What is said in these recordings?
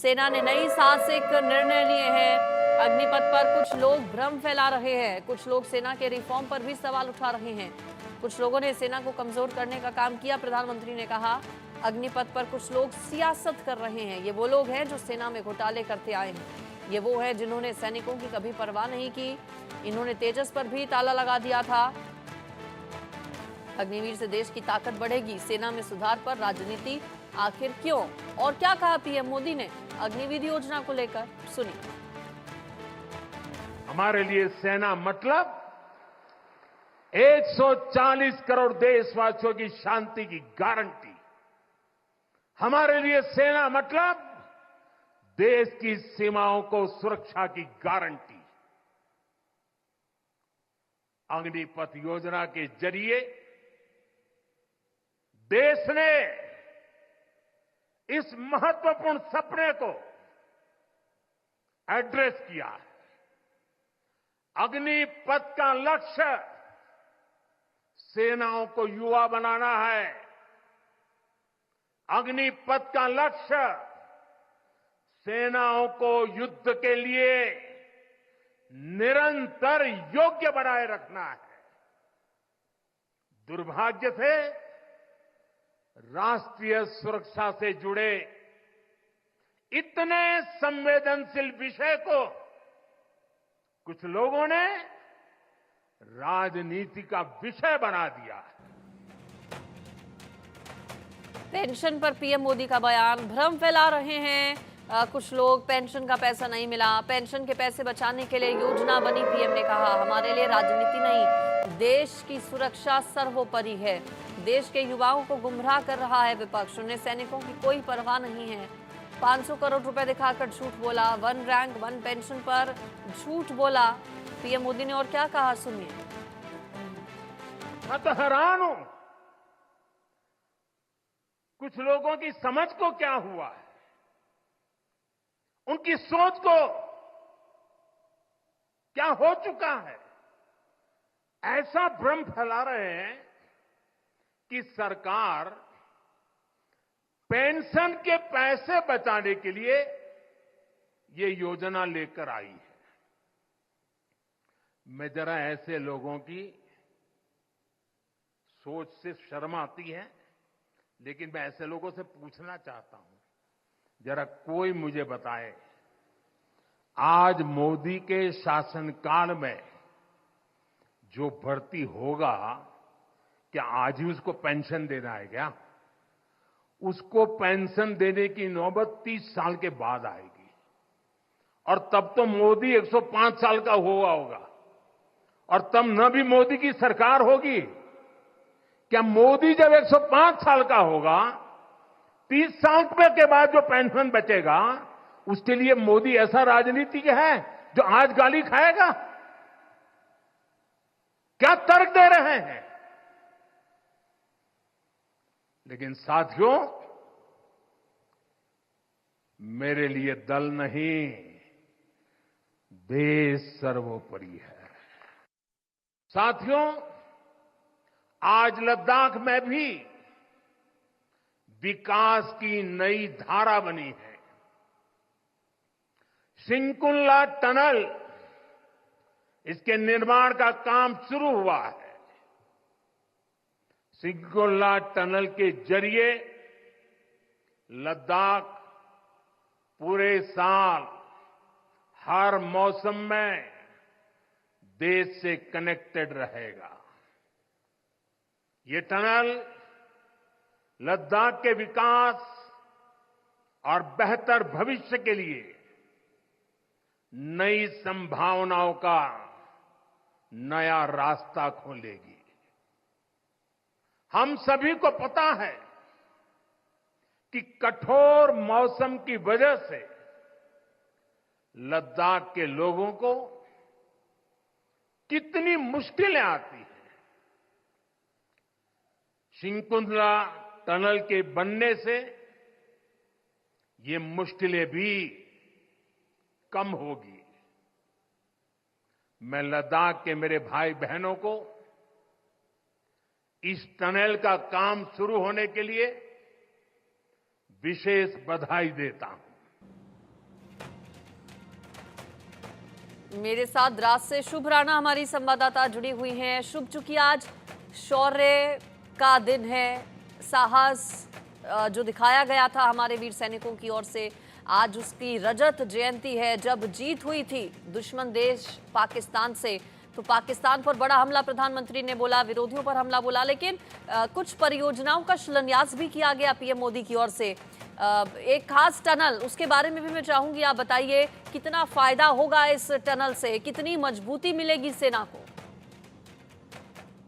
सेना ने नई साहसिक निर्णय लिए हैं। अग्निपथ पर कुछ लोग भ्रम फैला रहे हैं, कुछ लोग सेना के रिफॉर्म पर भी सवाल उठा रहे हैं। कुछ लोगों ने सेना को कमजोर करने का काम किया। प्रधानमंत्री ने कहा, अग्निपथ पर कुछ लोग सियासत कर रहे हैं। ये वो लोग हैं जो सेना में घोटाले करते आए हैं। ये वो है जिन्होंने सैनिकों की कभी परवाह नहीं की। इन्होंने तेजस पर भी ताला लगा दिया था। अग्निवीर से देश की ताकत बढ़ेगी। सेना में सुधार पर राजनीति आखिर क्यों? और क्या कहा पीएम मोदी ने अग्निवीर योजना को लेकर, सुनिए। हमारे लिए सेना मतलब 140 करोड़ देशवासियों की शांति की गारंटी। हमारे लिए सेना मतलब देश की सीमाओं को सुरक्षा की गारंटी। अग्निपथ योजना के जरिए देश ने इस महत्वपूर्ण सपने को एड्रेस किया है। अग्निपथ का लक्ष्य सेनाओं को युवा बनाना है। अग्निपथ का लक्ष्य सेनाओं को युद्ध के लिए निरंतर योग्य बनाए रखना है। दुर्भाग्य से राष्ट्रीय सुरक्षा से जुड़े इतने संवेदनशील विषय को कुछ लोगों ने राजनीति का विषय बना दिया है। पेंशन पर पीएम मोदी का बयान, भ्रम फैला रहे हैं कुछ लोग। पेंशन का पैसा नहीं मिला, पेंशन के पैसे बचाने के लिए योजना बनी। पीएम ने कहा, हमारे लिए राजनीति नहीं, देश की सुरक्षा सर्वोपरि है। देश के युवाओं को गुमराह कर रहा है विपक्ष। उन्हें सैनिकों की कोई परवाह नहीं है। 500 करोड़ रुपए दिखाकर झूठ बोला। 1 रैंक 1 पेंशन पर झूठ बोला। पीएम मोदी ने और क्या कहा, सुनिए। मैं तो हैरान हूं, कुछ लोगों की समझ को क्या हुआ है, उनकी सोच को क्या हो चुका है। ऐसा भ्रम फैला रहे हैं कि सरकार पेंशन के पैसे बचाने के लिए ये योजना लेकर आई है। मैं जरा ऐसे लोगों की सोच से शर्म आती है, लेकिन मैं ऐसे लोगों से पूछना चाहता हूं, जरा कोई मुझे बताए, आज मोदी के शासनकाल में जो भर्ती होगा, क्या आज ही उसको पेंशन देना है क्या? उसको पेंशन देने की नौबत 30 साल के बाद आएगी, और तब तो मोदी 105 साल का हुआ होगा, और तब न भी मोदी की सरकार होगी। क्या मोदी जब 105 साल का होगा, 30 साल के बाद जो पेंशन बचेगा, उसके लिए मोदी ऐसा राजनीतिक है जो आज गाली खाएगा? क्या तर्क दे रहे हैं? लेकिन साथियों, मेरे लिए दल नहीं, देश सर्वोपरि है। साथियों, आज लद्दाख में भी विकास की नई धारा बनी है। सिंकुल्ला टनल, इसके निर्माण का काम शुरू हुआ है। सिंकुल्ला टनल के जरिए लद्दाख पूरे साल हर मौसम में देश से कनेक्टेड रहेगा। ये टनल लद्दाख के विकास और बेहतर भविष्य के लिए नई संभावनाओं का नया रास्ता खोलेगी। हम सभी को पता है कि कठोर मौसम की वजह से लद्दाख के लोगों को कितनी मुश्किलें आती हैं। सिंकुल्ला टनल के बनने से ये मुश्किलें भी कम होगी। मैं लद्दाख के मेरे भाई बहनों को इस टनल का काम शुरू होने के लिए विशेष बधाई देता हूं। मेरे साथ द्रास से शुभ राणा हमारी संवाददाता जुड़ी हुई हैं। शुभ, चूंकि आज शौर्य का दिन है, साहस जो दिखाया गया था हमारे वीर सैनिकों की ओर से, आज उसकी रजत जयंती है। जब जीत हुई थी दुश्मन देश पाकिस्तान से, तो पाकिस्तान पर बड़ा हमला प्रधानमंत्री ने बोला, विरोधियों पर हमला बोला, लेकिन कुछ परियोजनाओं का शिलान्यास भी किया गया पीएम मोदी की ओर से। एक खास टनल, उसके बारे में भी मैं चाहूंगी आप बताइए, कितना फायदा होगा इस टनल से, कितनी मजबूती मिलेगी सेना को?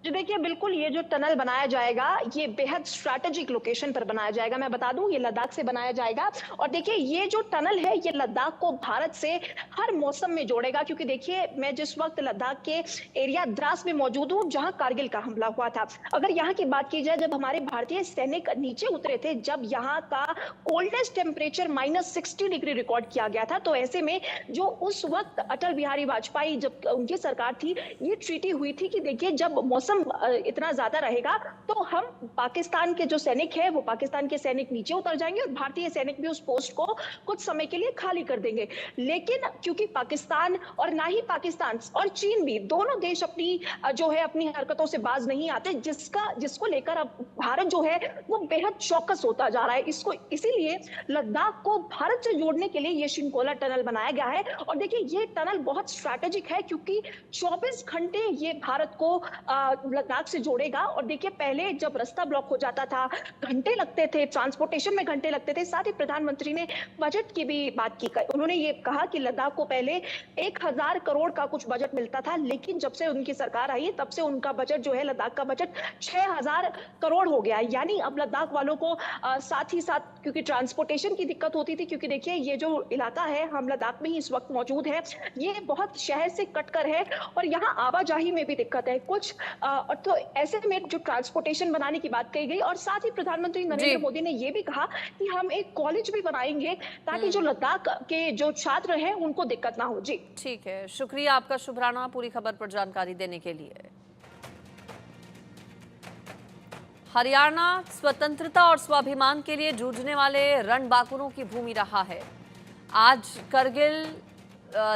जी देखिए, बिल्कुल ये जो टनल बनाया जाएगा ये बेहद स्ट्रैटेजिक लोकेशन पर बनाया जाएगा। मैं बता दूं ये लद्दाख से बनाया जाएगा। और देखिए ये जो टनल है ये लद्दाख को भारत से हर मौसम में जोड़ेगा, क्योंकि देखिए मैं जिस वक्त लद्दाख के एरिया द्रास में मौजूद हूँ जहां कारगिल का हमला हुआ था, अगर यहाँ की बात की जाए, जब हमारे भारतीय सैनिक नीचे उतरे थे, जब यहाँ का कोल्डेस्ट टेम्परेचर -60 डिग्री रिकॉर्ड किया गया था, तो ऐसे में जो उस वक्त अटल बिहारी वाजपेयी जब उनकी सरकार थी, ये ट्रीटी हुई थी कि देखिए जब मौसम इतना ज्यादा रहेगा तो हम पाकिस्तान के जो सैनिक है वो पाकिस्तान के सैनिक नीचे उतर जाएंगे और भारतीय सैनिक भी उस पोस्ट को कुछ समय के लिए खाली कर देंगे। लेकिन क्योंकि पाकिस्तान और ना ही पाकिस्तान और चीन भी दोनों देश अपनी जो है अपनी हरकतों से बाज नहीं आते, जिसको लेकर अब भारत जो है वो बेहद चौकस होता जा रहा है। इसको इसीलिए लद्दाख को भारत से जोड़ने के लिए ये शिंकोला टनल बनाया गया है। और देखिए ये टनल बहुत स्ट्रैटेजिक है क्योंकि 24 घंटे ये भारत को लद्दाख से जोड़ेगा। और देखिए पहले जब रास्ता ब्लॉक हो जाता था, घंटे लगते थे, ट्रांसपोर्टेशन में घंटे लगते थे। साथ ही प्रधानमंत्री ने बजट की भी बात की, उन्होंने ये कहा कि लद्दाख को पहले 1000 करोड़ का कुछ बजट मिलता था, लेकिन जब से उनकी सरकार आई तब से उनका बजट जो है लद्दाख का बजट 6000 करोड़ हो गया। यानी अब लद्दाख वालों को साथ ही साथ, क्योंकि ट्रांसपोर्टेशन की दिक्कत होती थी, क्योंकि देखिए ये जो इलाका है हम लद्दाख में ही इस वक्त मौजूद है, ये बहुत शहर से कटकर है और यहाँ आवाजाही में भी दिक्कत है कुछ। और तो ऐसे में जो ट्रांसपोर्टेशन बनाने की बात कही गई, और साथ ही प्रधानमंत्री नरेंद्र मोदी ने यह भी कहा कि हम एक कॉलेज भी बनाएंगे ताकि जो लद्दाख के जो छात्र हैं उनको दिक्कत ना हो। जी ठीक है, शुक्रिया आपका शुभ राणा पूरी खबर पर जानकारी देने के लिए। हरियाणा स्वतंत्रता और स्वाभिमान के लिए जूझने वाले रणबांकुरों की भूमि रहा है। आज करगिल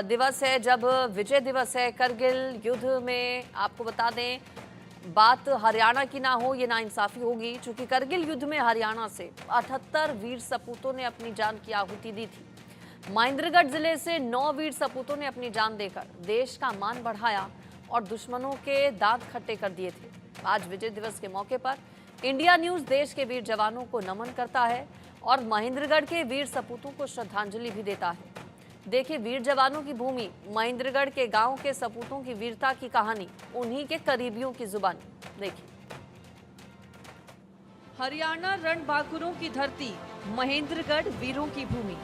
दिवस है, जब विजय दिवस है। करगिल युद्ध में आपको बता दें, बात हरियाणा की ना हो ये नाइंसाफी होगी, क्योंकि करगिल युद्ध में हरियाणा से 78 वीर सपूतों ने अपनी जान की आहुति दी थी। महेंद्रगढ़ जिले से 9 वीर सपूतों ने अपनी जान देकर देश का मान बढ़ाया और दुश्मनों के दांत खट्टे कर दिए थे। आज विजय दिवस के मौके पर इंडिया न्यूज देश के वीर जवानों को नमन करता है और महेंद्रगढ़ के वीर सपूतों को श्रद्धांजलि भी देता है। देखिए वीर जवानों की भूमि महेंद्रगढ़ के गांव के सपूतों की वीरता की कहानी, उन्हीं के करीबियों की जुबानी। देखिए, हरियाणा रणबांकुरों की धरती, महेंद्रगढ़ वीरों की भूमि।